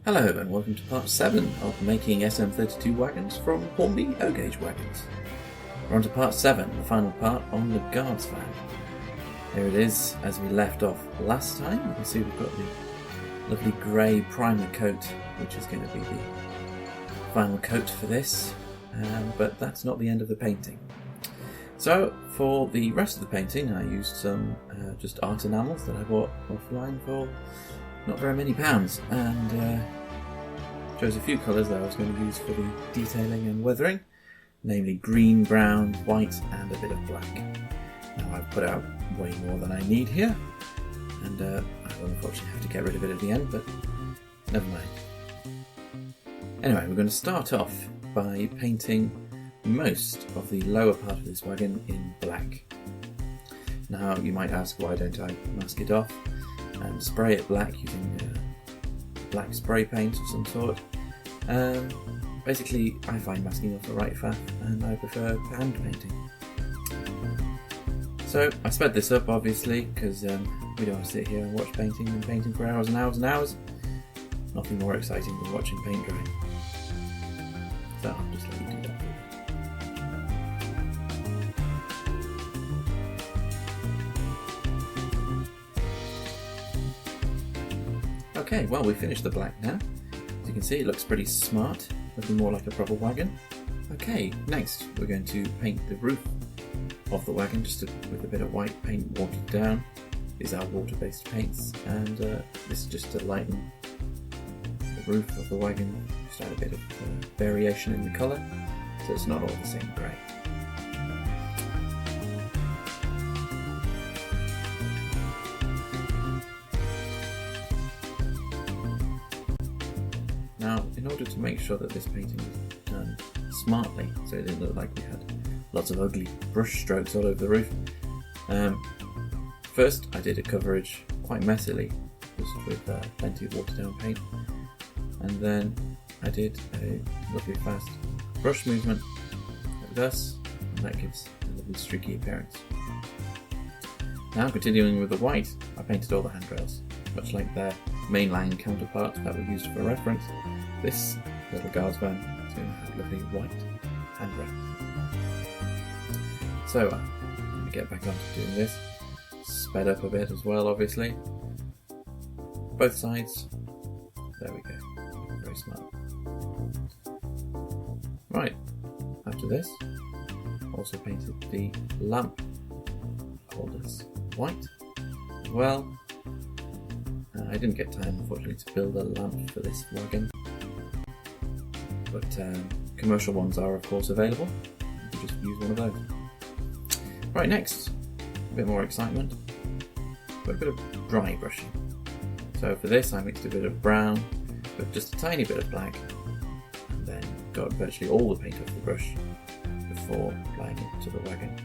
Hello and welcome to part 7 of making SM32 wagons from Hornby O-Gauge wagons. We're on to part 7, the final part on the guards van. Here it is as we left off last time. You can see we've got the lovely grey primer coat, which is going to be the final coat for this, but that's not the end of the painting. So for the rest of the painting I used some just art enamels that I bought offline for not very many pounds, and chose a few colours that I was going to use for the detailing and weathering, namely green, brown, white and a bit of black. Now I've put out way more than I need here, and I will unfortunately have to get rid of it at the end, but never mind. Anyway, we're going to start off by painting most of the lower part of this wagon in black. Now you might ask, why don't I mask it off and spray it black using black spray paint of some sort. Basically I find masking off the right faff and I prefer hand painting. So I sped this up obviously because we don't want to sit here and watch painting and painting for hours and hours and hours. Nothing more exciting than watching paint dry. So I'll just let you do that. Okay, well we finished the black now. As you can see it looks pretty smart, looking more like a proper wagon. Okay, next we're going to paint the roof of the wagon just with a bit of white paint watered down. These are water-based paints, and this is just to lighten the roof of the wagon, just add a bit of variation in the colour so it's not all the same grey. Now, in order to make sure that this painting was done smartly, so it didn't look like we had lots of ugly brush strokes all over the roof, first I did a coverage quite messily, just with plenty of watered down paint, and then I did a lovely fast brush movement like this, and that gives a lovely streaky appearance. Now, continuing with the white, I painted all the handrails, much like their mainline counterparts that were used for reference. This little guards van is going to have lovely white handrails. So I'm going to get back onto doing this. Sped up a bit as well, obviously. Both sides. There we go. Very smart. Right, after this, also painted the lamp holders white as well. I didn't get time, unfortunately, to build a lamp for this wagon, but commercial ones are of course available. You can just use one of those. Right, next, a bit more excitement, but a bit of dry brushing. So for this I mixed a bit of brown with just a tiny bit of black, and then got virtually all the paint off the brush before applying it to the wagon.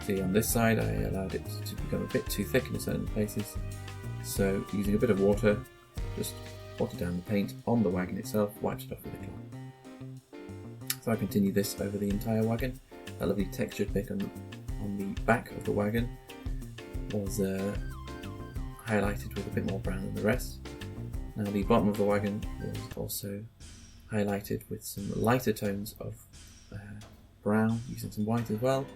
See, on this side I allowed it to become a bit too thick in certain places, so using a bit of water, just water down the paint on the wagon itself, wiped it off with a cloth. So I continue this over the entire wagon. That lovely textured bit on the back of the wagon was highlighted with a bit more brown than the rest. Now the bottom of the wagon was also highlighted with some lighter tones of brown, using some white as well.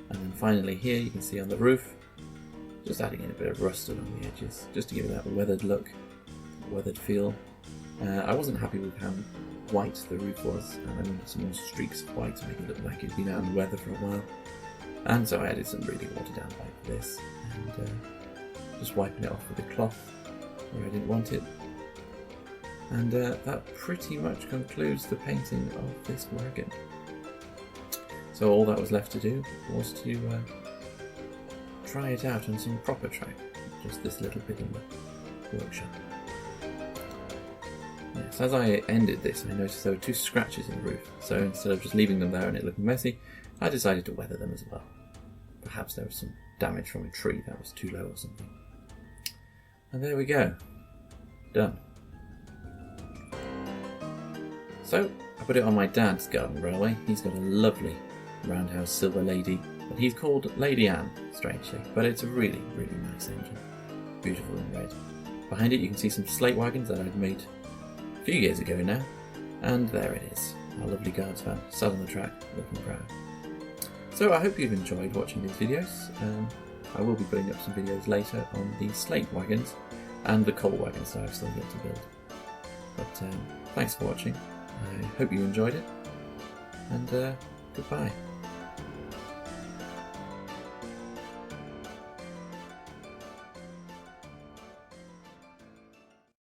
And then finally here you can see on the roof, just adding in a bit of rust along the edges, just to give it that weathered look, weathered feel. I wasn't happy with how white the roof was, and I needed some more streaks of white to make it look like it'd been out in the weather for a while. And so I added some really watered down white for this, and just wiping it off with a cloth where I didn't want it. And that pretty much concludes the painting of this wagon. So all that was left to do was to try it out on some proper track, just this little bit in the workshop. Yes, as I ended this I noticed there were 2 scratches in the roof, so instead of just leaving them there and it looking messy, I decided to weather them as well. Perhaps there was some damage from a tree that was too low or something. And there we go. Done. So I put it on my dad's garden railway. He's got a lovely roundhouse silver lady that he's called Lady Anne, strangely, but it's a really, really nice engine. Beautiful in red. Behind it you can see some slate wagons that I'd made a few years ago now, and there it is, our lovely guards van, sat on the track, looking proud. So I hope you've enjoyed watching these videos. I will be putting up some videos later on the slate wagons and the coal wagons that I've still got to build. But thanks for watching, I hope you enjoyed it, and goodbye.